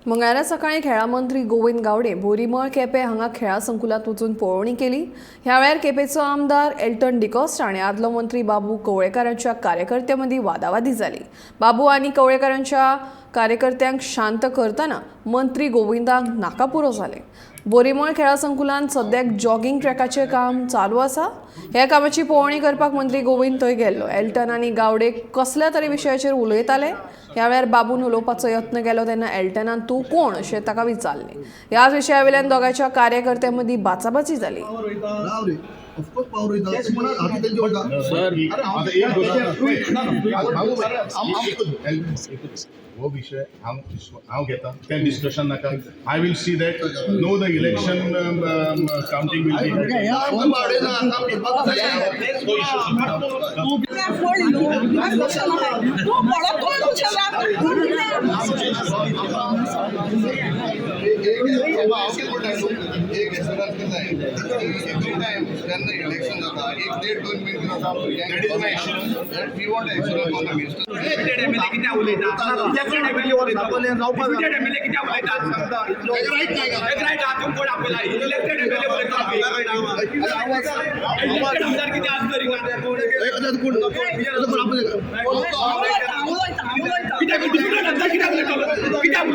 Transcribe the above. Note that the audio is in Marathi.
मंगळारा सकाळी खेळा मंत्री गोविंद गावडे बोरीमळ केपे हांगा खेळा संकुलात वचून पळोवणी केली। ह्या वेळार केपेचो आमदार एल्टन डिकोस्ट आनी आदलो मंत्री बाबू कवळेकारांच्या कार्यकर्त्यां मदीं वादावादी जाली। बाबू आनी कवळेकारांच्या कार्यकर्त्यांक शांत करतना मंत्री गोविंदाक नाकापुरो जाले। बोरीमळ खेळा संकुलात सद्याक जॉगिंग ट्रॅकाचें काम चालू आसा। ह्या कामाची पळोवणी करपाक मंत्री गोविंद थंय गेल्लो। एल्टन आनी गावडे कसल्या तरी विशयाचेर उलयताले। ह्या वेळार बाबून उलोवपाचो यत्न केलो तेन्ना एल्टनान तूं कोण अशें ताका विचारलें। ह्याच विशयावेल्यान दोगांच्या कार्यकर्त्यां मदीं बाचाबाची जाली। वो विषय हांव घेता तें डिस्कशन नाका। I will see that no the election counting will be election जाता एक डेट 2 मिनिट जाता that is my issue we want action on the minister elected MLA कित्याक उलयता इलेक्टेड एमएलए उलयता इलेक्टेड एमएलए कित्याक उलयता एक राइट काय का एक राइट आजून कोण आपला इलेक्टेड एमएलए उलयता इलेक्टेड आमदार कित्याक आज करी एक हजार कोण कित्याक डिप्युटी आमदार कित्याक उलयता कित्याक